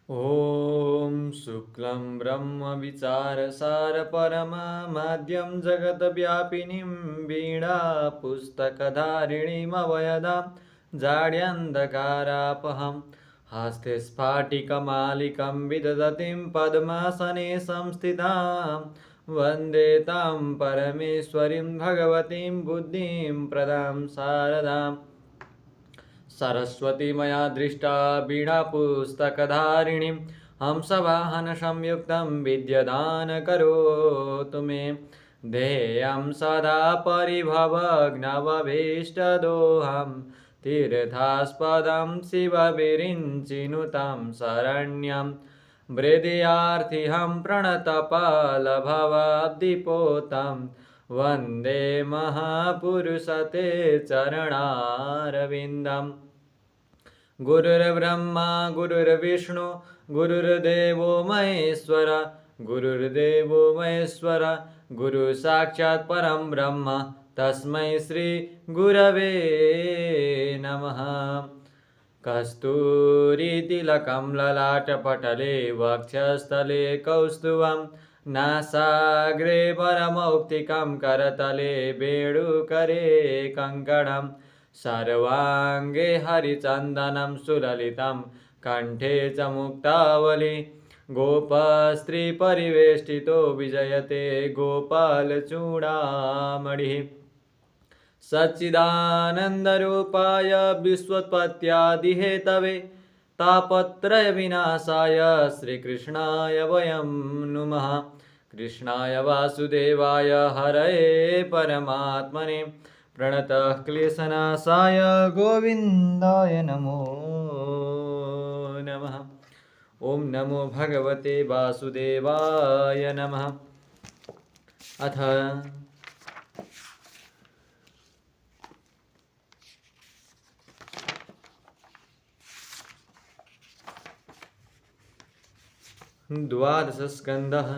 ॐ शुक्लं ब्रह्मविचारसारपरमाद्यं जगद्व्यापिनीं वीणापुस्तकधारिणीमवयदां जाड्यन्धकारापहं हस्ते स्फाटिकमालिकं विदधतीं पद्मासने संस्थितां वन्दे तां परमेश्वरीं भगवतीं बुद्धिं प्रदां शारदाम् सरस्वती मया दृष्टा वीणापुस्तकधारिणीं हंसवाहनसंयुक्तं विद्यदानकरोतु मे देयं सदा परिभवग्नवभीष्टदोहं तीर्थास्पदं शिवविरिञ्चिनुतं शरण्यं हृदयार्थिहं प्रणतपालभवाब्धिपोतं वन्दे महापुरुषते चरणारविन्दम् गुरुर्ब्रह्मा गुरुर्विष्णु गुरुर्देवो महेश्वर गुरुर्देवो महेश्वर गुरुसाक्षात् परं ब्रह्म तस्मै श्री गुरवे नमः। कस्तूरितिलकं ललाटपटले वक्षस्थले कौस्तुभं नासाग्रे परमौक्तिकं करतले वेणुकरे कङ्कणं सर्वाङ्गे हरिचन्दनं सुललितं कण्ठे च मुक्तावली गोपस्त्रीपरिवेष्टितो विजयते गोपालचूडामणिः सच्चिदानन्दरूपाय विश्वोत्पत्त्यादिहेतवे तापत्रयविनाशाय श्रीकृष्णाय वयं नुमः। कृष्णाय वासुदेवाय हरये परमात्मने प्रणतः क्लेशनाशाय गोविन्दाय नमो नमः। ॐ नमो भगवते वासुदेवाय नमः। अथ द्वादशस्कन्धः।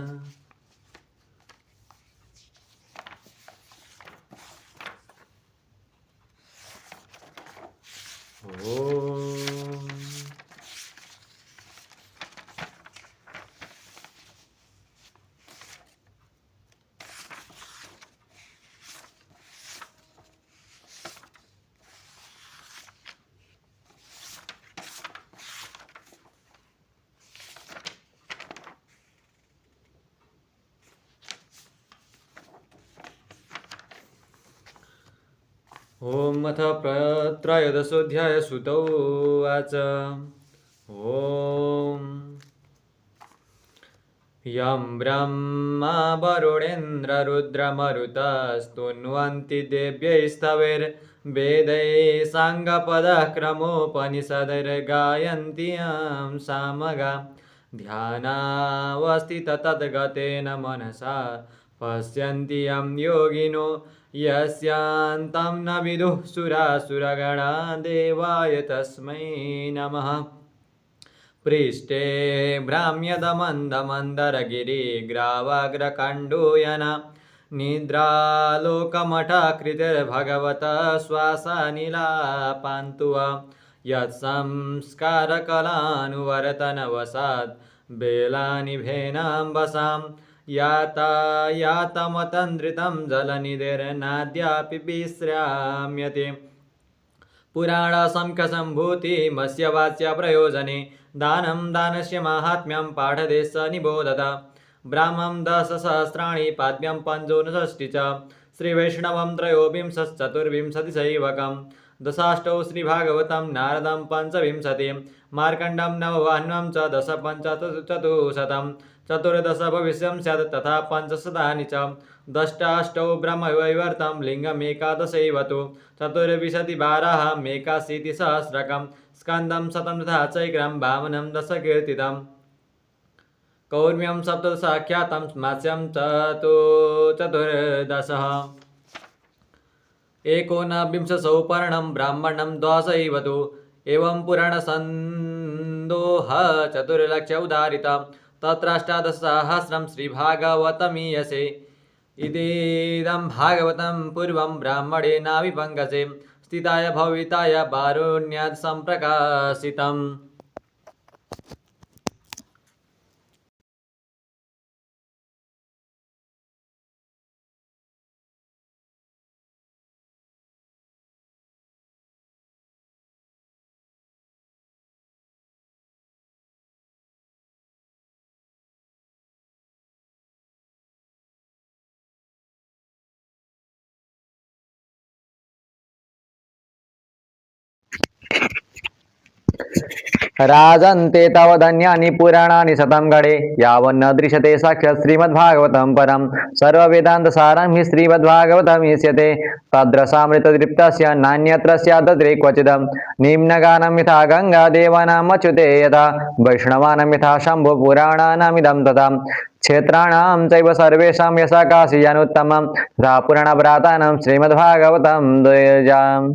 ॐ अथ त्रयोदशोऽध्याय सुत उवाच। ॐ यं ब्रह्मा वरुणेन्द्ररुद्रमरुतस्तुन्वन्ति देव्यैस्तवैर्वेदैः साङ्गपदः क्रमोपनिषदैर्गायन्ति यं सामगा ध्यानावस्थित तद्गतेन मनसा पश्यन्ति यं योगिनो यस्यान्तं न विदुः सुरासुरगणा देवाय तस्मै नमः। पृष्ठे भ्राम्यदमन्दमन्दरगिरिग्रावाग्रकण्डूयना निद्रालोकमठाकृतिर्भगवतः श्वासानिलापान्तु वा यत्संस्कारकलानुवर्तनवशात् बेलानिभेनाम्बसां यातायातमतन्द्रितं जलनिधिर्नाद्यापि विश्राम्यते। पुराणसंख्यसम्भूतिमस्य वाच्या प्रयोजने दानं दानस्य माहात्म्यं पाठते स निबोधत। ब्राह्मं दशसहस्राणि पाद्यं पञ्चोनषष्टि च श्रीवैष्णवं त्रयोविंशश्चतुर्विंशतिसैवकं दशाष्टौ श्रीभागवतं नारदं पञ्चविंशतिं मार्कण्डं नववाह्नं च दश पञ्चचतुश्शतं चतुर्दश भविष्यं स्यात् तथा पञ्चशतानि च दष्टाष्टौ ब्रह्मवैवर्तं लिङ्गमेकादशैव तु चतुर्विंशतिवाराहमेकाशीतिसहस्रकं स्कन्दं शतं तथा चैक्रं वामनं दशकीर्तितं कौर्म्यं सप्तदशाख्यातं मास्यं चतुर्दशः एकोनविंशसौ पर्णं ब्राह्मणं द्वादशैव तु एवं पुराणसन्दोह चतुर्लक्ष उदारिता तत्राष्टादशसहस्रं श्रीभागवतमीयसे इदं भागवतं पूर्वं ब्राह्मणे नाभिपङ्कजे स्थिताय भविताय वारुण्यात् सम्प्रकाशितम्। राजन्ते तव धन्यानि पुराणानि शतं गणे यावन्न दृश्यते साक्षात् श्रीमद्भागवतं परं सर्ववेदान्तसारं हि श्रीमद्भागवतमिष्यते तद्रसामृतदृप्तस्य नान्यत्र स्यादद्रे क्वचिदं निम्नगानं यथा गङ्गादेवानाम् अच्युते यथा वैष्णवानां यथा शम्भो पुराणानामिदं तथा क्षेत्राणां चैव सर्वेषां यशा काशीयानुत्तमं तथा पुराणव्रातानां श्रीमद्भागवतं द्वयजाम्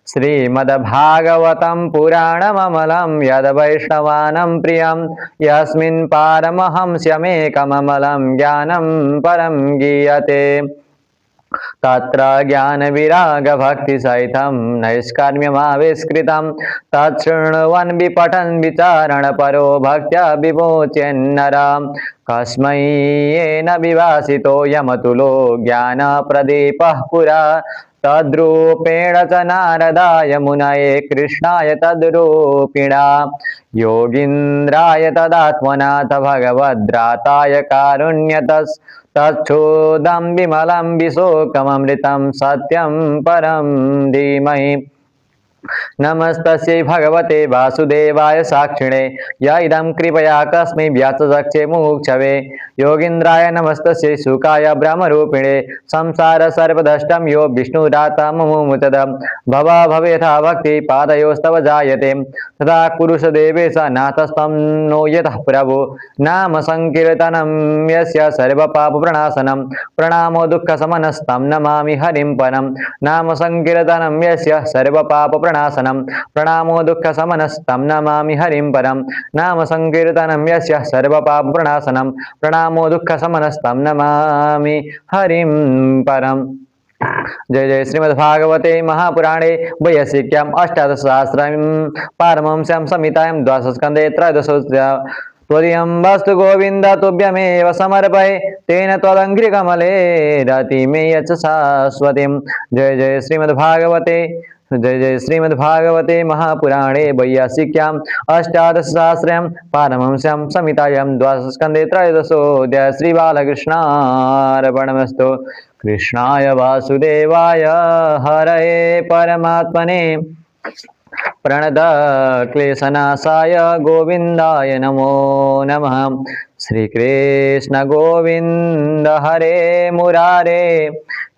श्रीमद्भागवतं पुराणममलं यद्वैष्णवानां प्रियं यस्मिन् पारमहंस्यमेकममलं ज्ञानं परं गीयते तत्र ज्ञानविरागभक्तिसहितं नैष्कर्म्यमाविष्कृतं तच्छृण्वन् विपठन् विचारणपरो भक्त्या विमोचयन्नरं कस्मै येन विभासितो यमतुलो ज्ञानप्रदीपः पुरा तद्रूपेण च नारदाय मुनये कृष्णाय तद्रूपिणा योगीन्द्राय तदात्मनाथ भगवद्राताय कारुण्यतस्तच्छोदं विमलं विशोकममृतं सत्यं परं धीमहि नमस्तस्यै भगवते वासुदेवाय साक्षिणे य इदं कृपया कस्मै व्यासचक्षे मुमुक्षवे योगीन्द्राय नमस्तस्यै शुकाय ब्रह्मरूपिणे संसार सर्वदष्टं यो विष्णुराता मुमुचद भव भवेथा भक्ति पादयोस्तव जायते तथा कुरुष देवेश नाथस्तं नो यतः प्रभु नाम संकीर्तनं यस्य सर्वपापप्रणाशनं प्रणामो दुःखशमनस्तं नमामि हरिं परं नाम संकीर्तनं यस्य सर्वपापप्रणाशनं प्रणामो दुःखशमनस्तं नमामि हरिं परं नाम संकीर्तनं यस्य सर्वपापप्रणाशनं प्रणामो दुःखशमनस्तं नमामि हरिं परम्। जय जय श्रीमद्भागवते महापुराणे वैयासिक्याम् अष्टादशसहस्रं पारमहंस्यां संहितायां द्वादशस्कन्धे त्रयोदशोऽध्यायः त्वदीयं वस्तु गोविन्द तुभ्यमेव समर्पये तेन त्वदङ्घ्रिकमले रतिमे यच्च शाश्वतीं। जय जय श्रीमद्भागवते जय जय श्रीमद्भागवते महापुराणे वैयासिक्याम् अष्टादशसहस्रं पारमहंस्यां संहितायां द्वादशस्कन्धे त्रयोदशोऽध्यायः श्रीबालकृष्णार्पणमस्तु। कृष्णाय वासुदेवाय हरये परमात्मने प्रणतक्लेशनाशाय गोविन्दाय नमो नमः। श्रीकृष्ण गोविन्द हरे मुरारे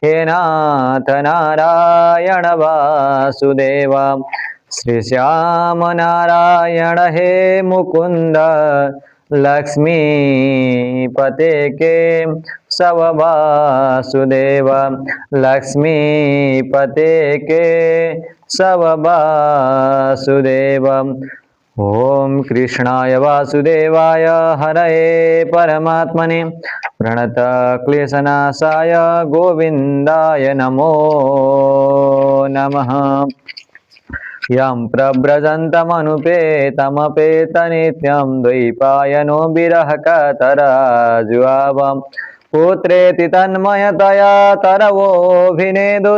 हे नाथ नारायण वासुदेव श्रीश्याम नारायण हे मुकुंद लक्ष्मीपते के सब वासुदेव लक्ष्मीपते के सब वासुदेव। ओम कृष्णाय वासुदेवाय हरये परमात्मने प्रणतक्लेशनाशाय गोविन्दाय नमो नमः। यं प्रव्रजन्तमनुपेतमपेतनित्यं द्वैपायनो विरहकातराजुआवं पुत्रेति तन्मयतया तरवोऽभिनेदुस्तं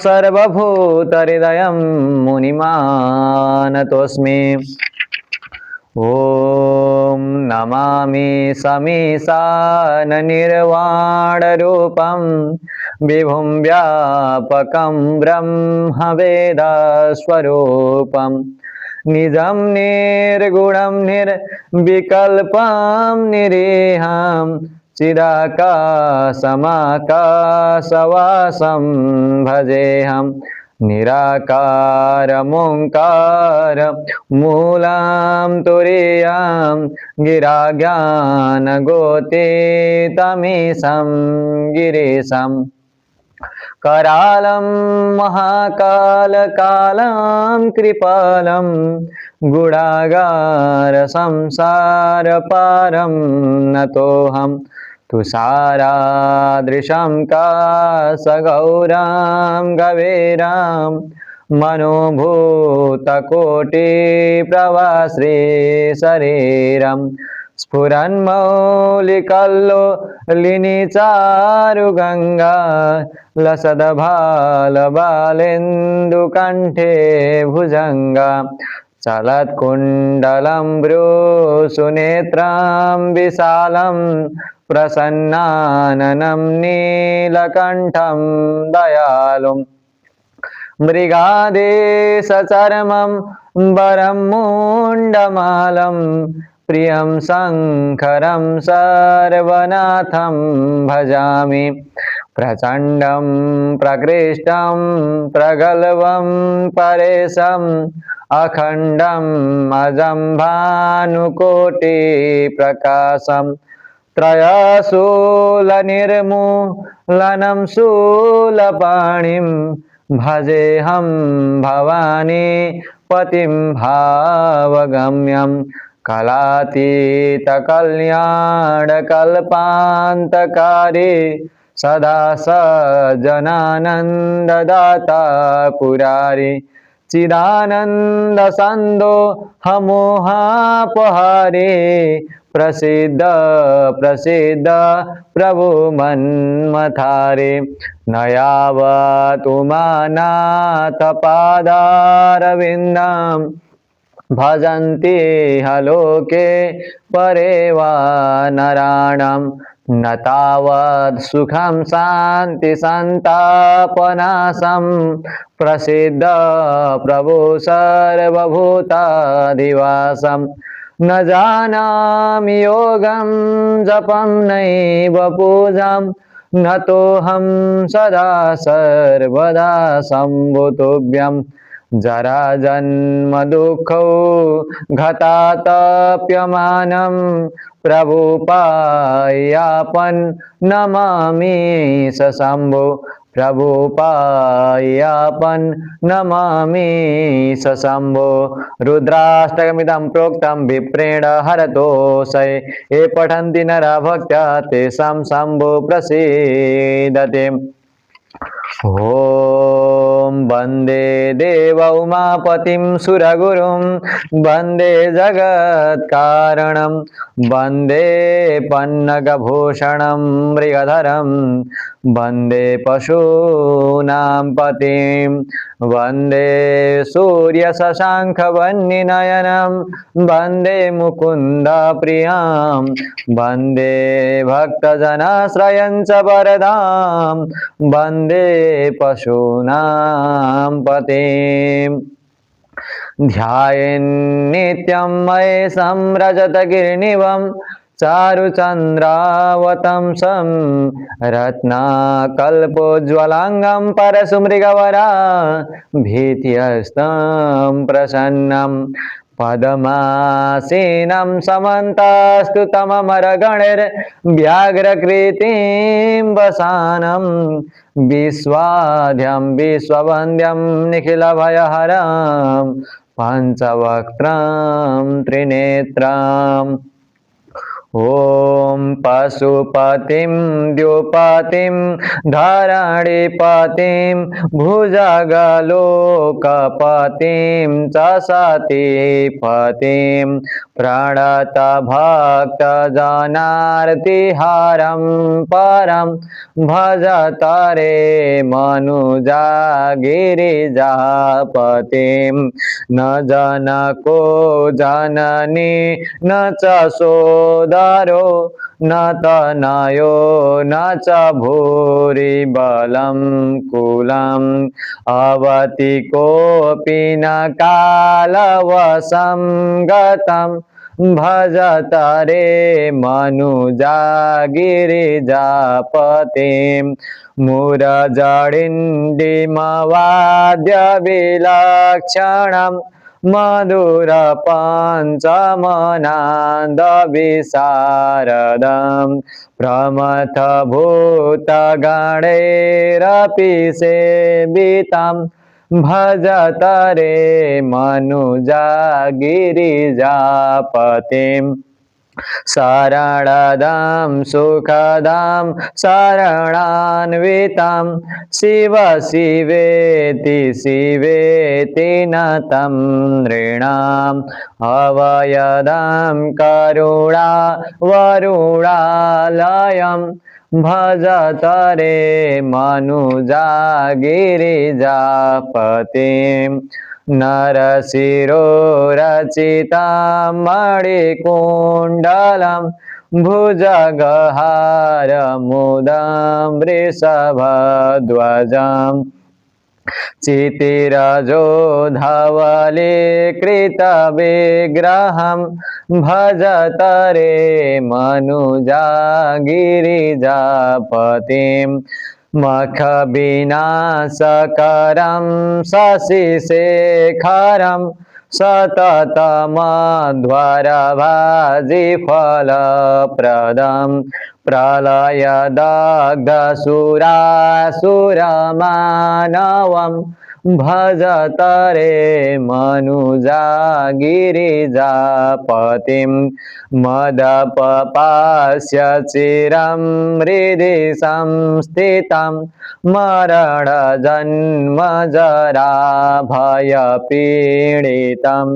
सर्वभूतहृदयं मुनिमानतोऽस्मि। ॐ नमामि समीशाननिर्वाणरूपं विभुं व्यापकं ब्रह्मवेदस्वरूपं निजं निर्गुणं निर्विकल्पं निरीहं चिदाकाशमाकाशवासं भजेऽहं निराकारमोङ्कार मूलं तुरीयं गिराज्ञानगोतीतमीशं गिरीशं करालं महाकालकालं कृपालं गुणागारसंसारपारं नतोऽहं तुषारादृशं काशगौरां गवेरां मनोभूतकोटिप्रवाश्रीशरीरं स्फुरन्मौलिकल्लोलिनीचारुगङ्गा लसद्भालबालेन्दुकण्ठे भुजङ्गा चलत्कुण्डलं भ्रूसुनेत्रं विशालं प्रसन्नाननं नीलकण्ठं दयालुं मृगादेशचर्मं वरं मुण्डमालं प्रियं शङ्करं सर्वनाथं भजामि प्रचण्डं प्रकृष्टं प्रगल्भं परेशम् अखण्डम् अजं भानुकोटिप्रकाशम् त्रयशूलनिर्मूलनं शूलपाणिं भजेऽहं भवानी पतिं भावगम्यं कलातीतकल्याणकल्पान्तकारी सदा सज्जनानन्ददाता पुरारी चिदानन्दसन्दो हमोहापहारे प्रसिद्ध प्रसिद्ध प्रभु मन्मथारे न यावत् उमानाथ पादारविन्दं भजन्ति हलोके परे वा नराणां न तावत् सुखं शान्ति सन्तापनाशं प्रसिद्ध प्रभु सर्वभूताधिवासं न जानामि योगं जपं नैव पूजां नतोऽहं सदा सर्वदा शम्भुतुभ्यं जरा जन्म दुःखौ घातातप्यमानं प्रभुपायापन् नमामि शम्भो प्रभुपायापन् नमामि शम्भो रुद्राष्टकमिदं प्रोक्तं विप्रेण हरतोषये ये पठन्ति नरा भक्त्या तेषां शम्भो प्रसीदते ॐ वन्दे देव उमापतिं सुरगुरुं वन्दे जगत्कारणं वन्दे पन्नगभूषणं मृगधरं वन्दे पशूनां पतिं वन्दे सूर्यशशाङ्खवह्निनयनं वन्दे मुकुन्दप्रियां वन्दे भक्तजनाश्रयं च वरदां वन्दे पशूनां पतिम् ध्यायेन्नित्यं महेशं रजतगिरिनिभं चारुचन्द्रावतंसं रत्नाकल्पोज्ज्वलाङ्गं परशुमृगवरा भीत्यस्तं प्रसन्नं पद्मासीनं समन्तास्तुतममरगणैर्व्याघ्रकृतिं वसानं विश्वाद्यं विश्ववन्द्यं निखिलभयहरं पञ्चवक्त्रं त्रिनेत्रम् ॐ पशुपतिं द्युपतिं धरणिपतिं भुजगलोकपतिं च सतीपतिं प्रणतभक्तजनार्तिहारं परं भजतरे मनुजागिरिजापतिं न जनको जननी न च सोदरो न तनयो न च भूरिबलं कुलम् अवति कोऽपि न कालवशं गतं भजतरे मनुजागिरिजापतिं मुरजडिण्डिमवाद्यविलक्षणं मधुरपञ्चमनान्दविशारदं प्रमथभूतगणैरपि सेवितं भजतरे मनुजागिरिजापतिम् शरणदं सुखदं शरणान्वितं शिव शिवेति शिवेति नतं नृणाम् अवयदं करुणा वरुणालयं भजतरे मनुजागिरिजापतिम् नरशिरोरचितं मणिकुण्डलं भुजगहारमुदं वृषभध्वजम् चितिरजो धवलीकृतविग्रहं भजत रे मनुजा गिरिजापतिं मखविनाशकरं शशिशेखरं सततमध्वरभाजिफलप्रदं प्रलयदग्धसुरासुरमानवं भजत रे मनुजा गिरिजापतिं मदपपास्य चिरं हृदि संस्थितं मरणजन्मजराभयपीडितं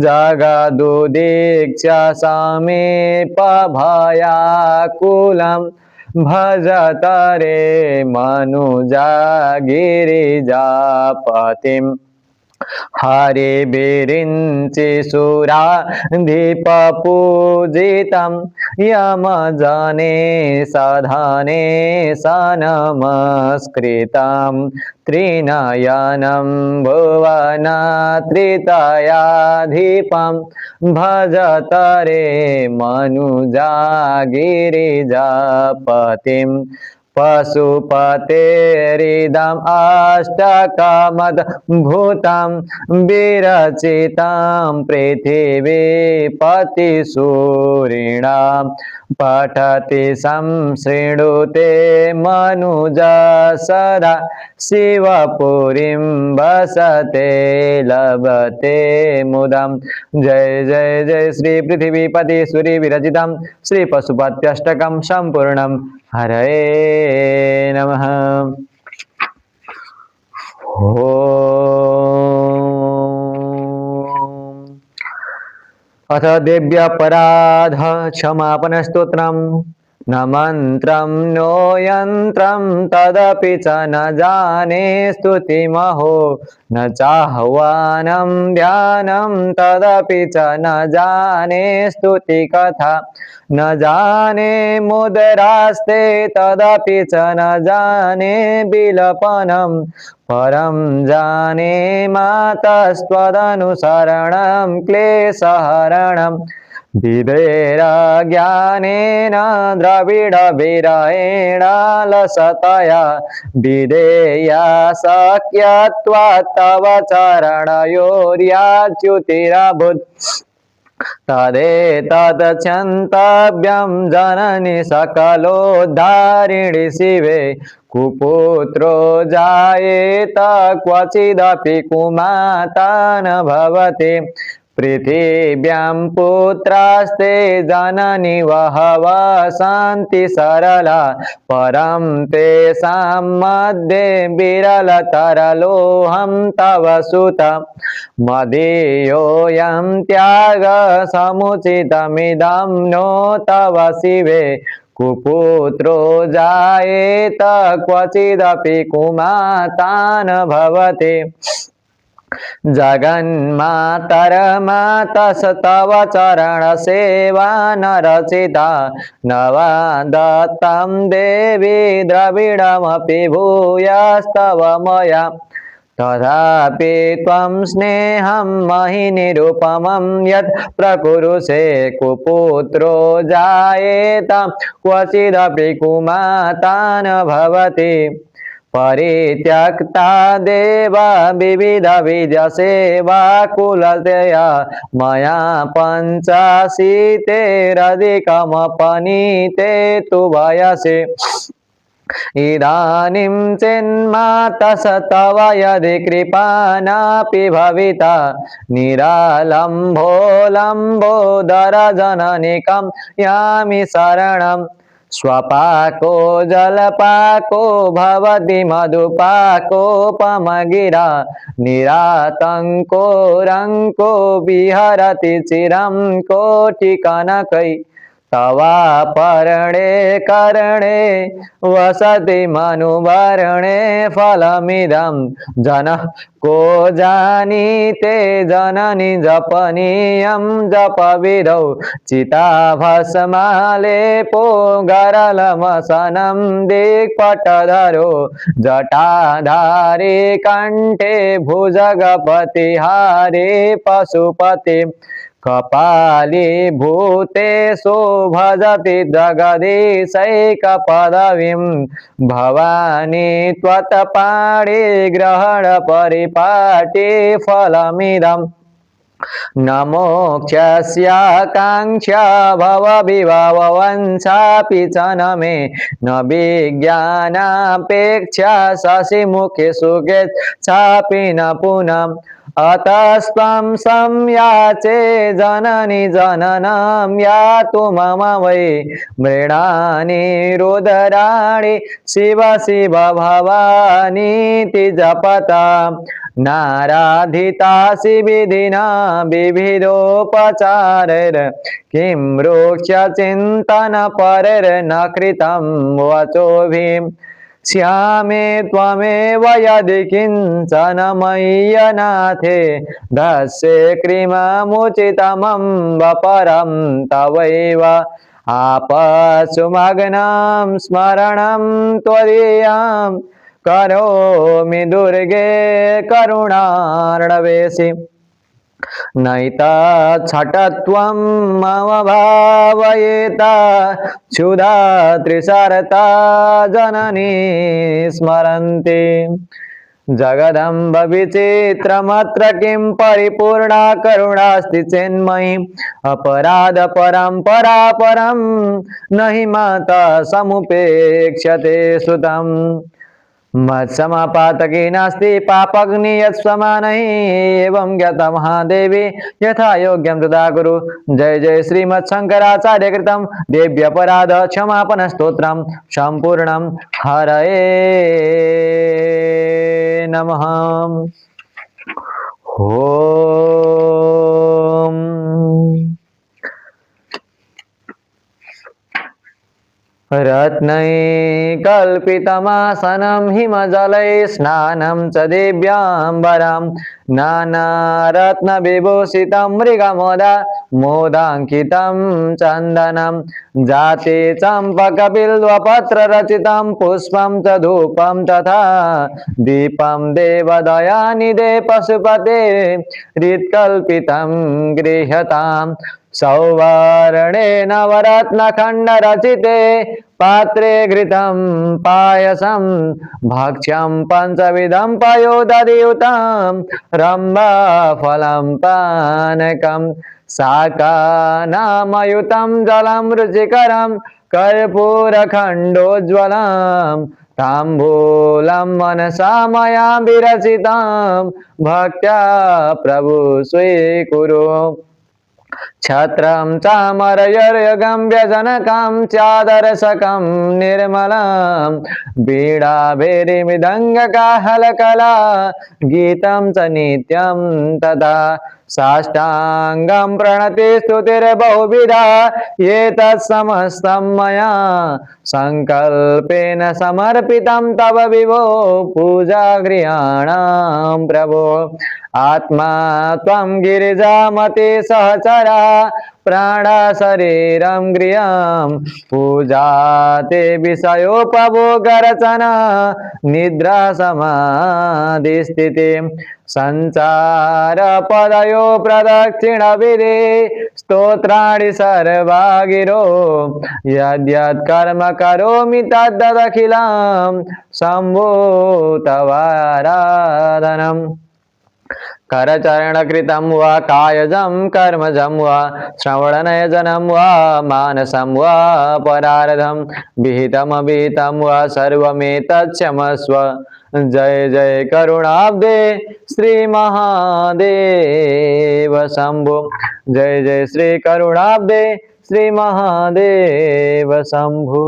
जगदुदीक्ष्य समीपभयाकुलं भजत रे मनुजा गिरिजापतिं हरिविरिञ्चि सुराधिपपूजितं यमजने सधने सनमस्कृतं त्रिनयनं भुवनत्रितयाधिपं भजत रे मनुजा गिरिजापतिं पशुपतेरिदम् अष्टकमद्भुतं विरचितं पृथिवीपतिसूरिणां पठति संशृणुते मनुजा सदा शिवपुरीं वसते लभते मुदं। जय जय जय श्री पृथिवीपति सूरि विरचितं श्री पशुपत्यष्टकं संपूर्णं। हरये नमः। अथ देव्यापराध क्षमापन स्तोत्रम्। न मन्त्रं नो यन्त्रं तदपि च न जाने स्तुतिमहो न चाह्वानं ध्यानं तदपि च न जाने स्तुतिकथा न जाने मुद्रास्ते तदपि च न जाने विलपनं परं जाने मातस्त्वदनुसरणं क्लेशहरणं विधेरज्ञानेन द्रविडविरयेण लसतया विधेया शक्यत्वात् तव चरणयोर्याच्युतिरभूत् तदेतदक्षन्तव्यं जननि सकलोद्धारिणि शिवे कुपुत्रो जायेत क्वचिदपि कुमाता न भवति पृथिव्यां पुत्रास्ते जननि बहवः सन्ति सरला परं तेषां मध्ये विरलतरलोऽहं तव सुत मदीयोऽयं त्यागसमुचितमिदं नो तव शिवे कुपुत्रो जायेत क्वचिदपि कुमाता न भवति जगन्मातरमातस्तव चरणसेवा न रचिता न वा दत्तं देवी द्रविडमपि भूयस्तव मया तथापि त्वं स्नेहं महि निरुपमं यत् प्रकुरुषे कुपुत्रो जायेत क्वचिदपि कुमाता न भवति परित्यक्ता देवा विविधविद्यसेवा कुलतया मया पञ्चाशीतेरधिकमपनीते तु वयसि इदानीं चिन्मातस्तव यदि कृपा नापि भविता निरालम्भोलम्बोदरजननिकं यामि शरणम् स्वपाको जलपाको भवति मधुपाकोपमगिरा निरातङ्को रङ्को विहरति चिरं कोटिकनकै तवापरणे करणे वसति मनुभरणे फलमिदं जनः को जानीते जननी जपनीयं जपविधौ चिताभस्मालेपो गरलमसनं दिक्पटधरो जटाधारे कंठे भुजगपतिहारे पशुपति कपाली भूतेषु भजति जगदीशैकपदवीं भवानी त्वत्पाणि ग्रहण परिपाटी फलमिदम् न मोक्षस्याकाङ्क्षा भवविभववंशापि च न मे न विज्ञानापेक्षा शशिमुखे सुखे चापि न पुनः अतस्त्वं संयाचे जननी जननं यातु मम वै मृणानि रुदराणि शिव शिव भवानीति जपता नाराधितासि विधिना विविधोपचारैर् किं रोक्ष्यचिन्तनपरैर्न कृतं वचोभिः श्यामे त्वमेव यदि किञ्चन मय्यनाथे दस्ये कृममुचितमं वपरं तवैव आपशुमग्नं स्मरणं त्वदीयां करोमि दुर्गे करुणार्णवेशि नैतच्छटत्वं मम भावयेता क्षुधा त्रिशरता जननी स्मरन्ति जगदम्ब विचित्रमत्र किं परिपूर्णा करुणास्ति चेन्मयि अपराध परम्परा परं नहि माता समुपेक्ष्यते सुतम् मत्समापातकी नास्ति पापग्नि यत्समानैः एवं ज्ञात महादेवी यथा योग्यं तथा कुरु। जय जय श्रीमत्शंकराचार्य कृतं देव्यपराध क्षमापन स्तोत्रं सम्पूर्णं हरये नमः। ओम रत्नैकल्पितमासनं हिमजलै स्नानं च दिव्याम्बरं नानारत्नविभूषितं मृगमोदा मोदाङ्कितं चन्दनं जाते चम्पकबिल्वपत्ररचितं पुष्पं च धूपं तथा दीपं देवदयानिधे पशुपते हृत्कल्पितं गृह्यताम् सौवर्णे नवरत्नखण्डरचिते पात्रे घृतं पायसं भक्ष्यं पञ्चविधं पयोदधियुतं रम्भाफलं पानकं शाकानामयुतं जलं रुचिकरं कर्पूरखण्डोज्ज्वलं ताम्बूलं मनसा मया विरचितं भक्त्या प्रभु स्वीकुरु। छत्रं चामरयर्यगं व्यजनकं चादरसकं निर्मलं वीणाभेरीमृदङ्गकाहलकला गीतं च नित्यं तदा साष्टाङ्गं प्रणतिस्तुतिर्बहुविधा एतत्समस्तं मया संकल्पेन समर्पितं तव विभो पूजागृहाणां प्रभो। आत्मा त्वं गिरिजामते सहचरा प्राणा शरीरं गृहं पूजा ते विषयोपभोगरचना निद्रा समाधिस्थितिं संचार पदयो प्रदक्षिणविधि स्तोत्राणि सर्वागिरो यद्यत् कर्म करोमि तद्दखिलं शम्भो तवाराधनम्। करचरणकृतं वा कायजं कर्मजं वा श्रवणनयजनं वा मानसं वा परार्धं विहितमविहितं वा सर्वमेतत्क्षमस्व। जय जय करुणाब्दे श्री महादेव शंभो। जय जय श्री करुणाब्दे श्री महादेव शंभो।